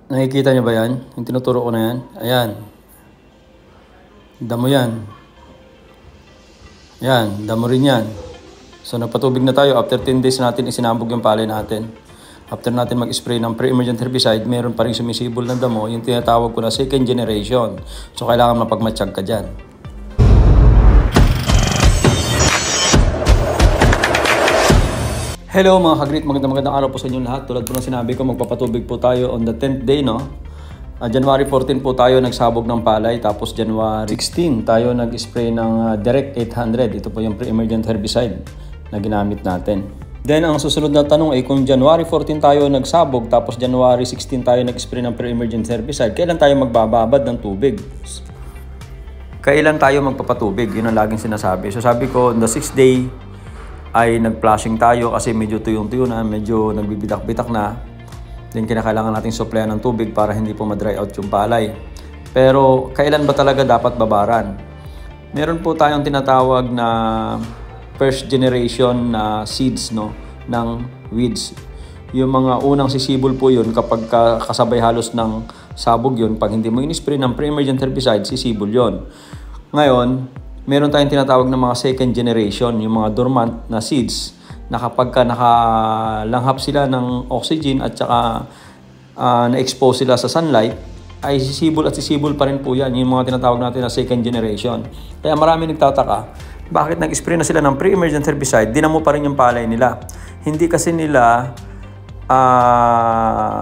Nakikita niyo ba yan? Yung tinuturo ko na yan? Ayan. Damo yan. Yan, damo rin yan. So nagpatubig na tayo. After 10 days natin isinambog yung palay natin. After natin mag-spray ng pre-emergent herbicide, meron pa rin sumisibol ng damo. Yung tinatawag ko na second generation. So kailangan mapagmatsyag ka dyan. Hello mga kagrit, magandang araw po sa inyong lahat. Tulad po ng sinabi ko, magpapatubig po tayo on the 10th day, no? January 14 po tayo nagsabog ng palay, tapos January 16 tayo nag-spray ng Direct 800. Ito po yung pre-emergent herbicide na ginamit natin. Then ang susunod na tanong ay kung January 14 tayo nagsabog, tapos January 16 tayo nag-spray ng pre-emergent herbicide, kailan tayo magbababad ng tubig? Kailan tayo magpapatubig? Yun ang laging sinasabi. So sabi ko, on the 6th day, ay nag-flushing tayo kasi medyo tuyong-tuyo na, medyo nagbibitak-bitak na. Then kinakailangan nating supplyan ng tubig para hindi po ma-dry out yung palay. Pero kailan ba talaga dapat babaran? Meron po tayong tinatawag na first generation na seeds, no, ng weeds. Yung mga unang sisibol po yun kapag kasabay halos ng sabog yun. Pag hindi mo in-spray ng pre-emergent herbicide, sisibol yun. Ngayon, meron tayong tinatawag na mga second generation, yung mga dormant na seeds na kapag nakalanghap sila ng oxygen at saka na-expose sila sa sunlight, ay sisibol at sisibol pa rin po yan. Yung mga tinatawag natin na second generation. Kaya marami nagtataka, bakit nag-spray na sila ng pre-emergent herbicide, dinamo pa rin yung palay nila. Hindi kasi nila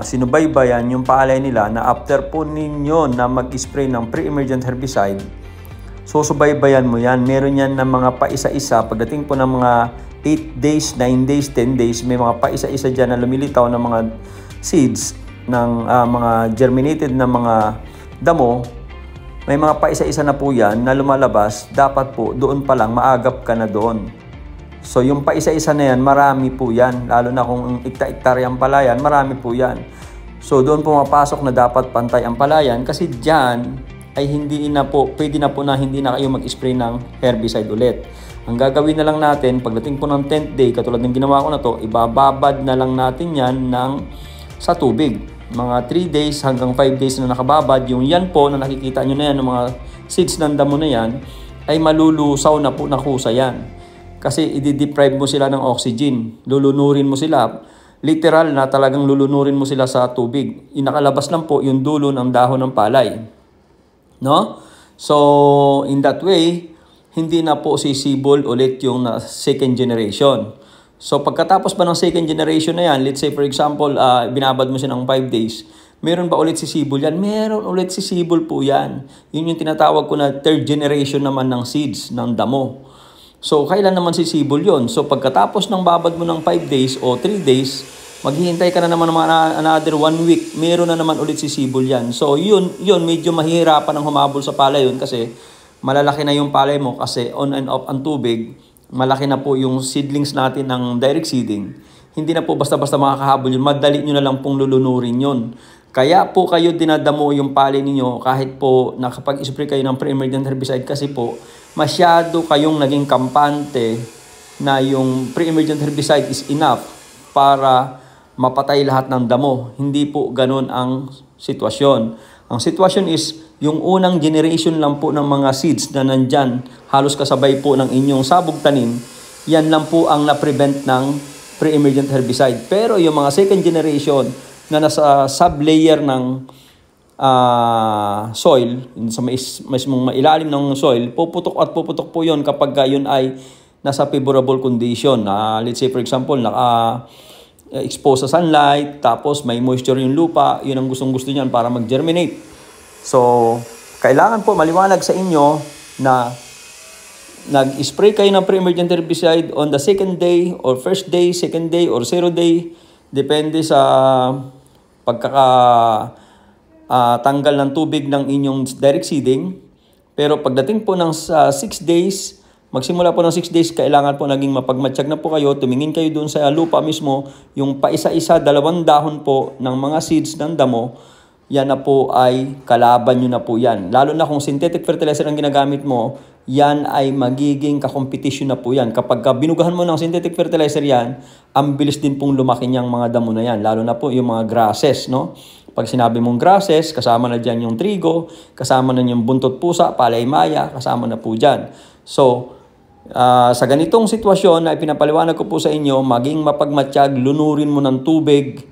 sinubaybayan yung palay nila na after po ninyo na mag-spray ng pre-emergent herbicide, so subaybayan mo yan. Meron yan ng mga paisa-isa. Pagdating po ng mga 8 days, 9 days, 10 days, may mga paisa-isa dyan na lumilitaw ng mga seeds ng mga germinated na mga damo. May mga paisa-isa na po yan na lumalabas. Dapat po doon pa lang maagap ka na doon. So yung paisa-isa na yan, marami po yan. Lalo na kung ikta-iktaryang palayan, marami po yan. So doon pumapasok na dapat pantay ang palayan kasi dyan ay pwede na po na hindi na kayo mag-spray ng herbicide ulit. Ang gagawin na lang natin, pagdating po ng 10th day, katulad ng ginawa ko na to, ibababad na lang natin yan sa tubig. Mga 3 days hanggang 5 days na nakababad, yung yan po na nakikita nyo na yan, ng mga seeds ng damo na yan, ay malulusaw na po na kusa yan. Kasi i-deprive mo sila ng oxygen, lulunurin mo sila, literal na talagang lulunurin mo sila sa tubig. Inakalabas lang po yung dulo ng dahon ng palay. No? So, in that way, hindi na po sisibol ulit yung second generation. So, pagkatapos ba ng second generation na yan, let's say for example, binabad mo siya ng 5 days, meron ba ulit sisibol yan? Meron ulit sisibol po yan. Yun yung tinatawag ko na third generation naman ng seeds, ng damo. So, kailan naman sisibol yun? So, pagkatapos ng babad mo ng 5 days o 3 days, maghihintay ka na naman ng another 1 week, meron na naman ulit sisibol yan. So yun medyo mahihirapan ang humabol sa palay yun kasi malalaki na yung palay mo kasi on and off ang tubig, malaki na po yung seedlings natin ng direct seeding. Hindi na po basta-basta makakahabol yun, madali nyo na lang pong lulunurin yun. Kaya po kayo dinadamo yung palay ninyo kahit po nakapag-spray kayo ng pre-emergent herbicide kasi po masyado kayong naging kampante na yung pre-emergent herbicide is enough para mapatay lahat ng damo. Hindi po ganun ang sitwasyon. Ang sitwasyon is, yung unang generation lang po ng mga seeds na nandyan, halos kasabay po ng inyong sabog tanim, yan lang po ang na-prevent ng pre-emergent herbicide. Pero yung mga second generation na nasa sub-layer ng soil, sa mismong mailalim ng soil, puputok at puputok po yun kapag yun ay nasa favorable condition. Let's say for example, expose sa sunlight, tapos may moisture yung lupa, yun ang gustong-gusto niyan para mag-germinate. So, kailangan po maliwanag sa inyo na nag-spray kayo ng pre-emergent herbicide on the second day, or first day, second day, or 0 day, depende sa pagkakatanggal ng tubig ng inyong direct seeding. Pero pagdating po ng 6 days, magsimula po ng 6 days, kailangan po naging mapagmatsyag na po kayo. Tumingin kayo dun sa lupa mismo. Yung paisa-isa, 2 dahon po ng mga seeds ng damo, yan na po ay kalaban nyo na po yan. Lalo na kung synthetic fertilizer ang ginagamit mo, yan ay magiging kakompetisyon na po yan. Kapag binugahan mo ng synthetic fertilizer yan, ang bilis din pong lumaki niyang mga damo na yan. Lalo na po yung mga grasses, no? Pag sinabi mong grasses, kasama na dyan yung trigo, kasama na yung buntot pusa, palay maya, kasama na po dyan. So, sa ganitong sitwasyon na ipinapaliwanag ko po sa inyo, maging mapagmatsyag, lunurin mo ng tubig.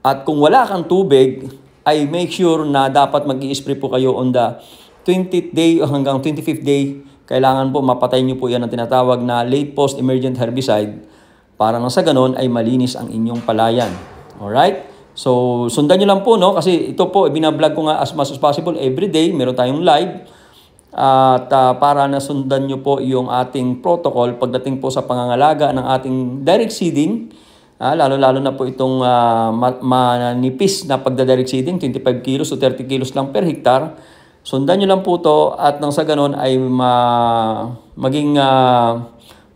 At kung wala kang tubig, ay make sure na dapat mag-i-spray po kayo on the 20th day o hanggang 25th day. Kailangan po mapatay nyo po yan ang tinatawag na late post-emergent herbicide para nang sa ganon ay malinis ang inyong palayan. Alright? So, sundan nyo lang po, no? Kasi ito po, binablog ko nga as much as possible every day. Meron tayong live. At para nasundan nyo po yung ating protocol pagdating po sa pangangalaga ng ating direct seeding. Lalo-lalo na po itong manipis na pagda-direct seeding, 25 kilos o 30 kilos lang per hektar. Sundan nyo lang po to at nang sa ganon ay maging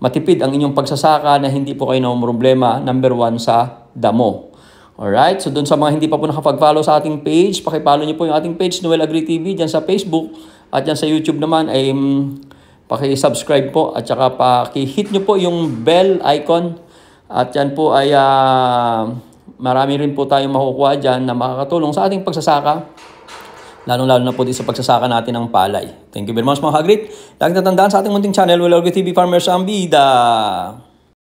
matipid ang inyong pagsasaka na hindi po kayo na problema, number 1 sa damo. Alright, so dun sa mga hindi pa po nakapag-follow sa ating page, pakipollow nyo po yung ating page, Noel Agri TV, dyan sa Facebook at dyan sa YouTube naman ay paki-subscribe po at saka paki-hit nyo po yung bell icon at yan po ay marami rin po tayong makukuha dyan na makakatulong sa ating pagsasaka. Lalong-lalo na po din sa pagsasaka natin ng palay. Thank you very much mga kagrit. Lagi natandaan sa ating munting channel, Noel Agri TV Farmers ang Bida.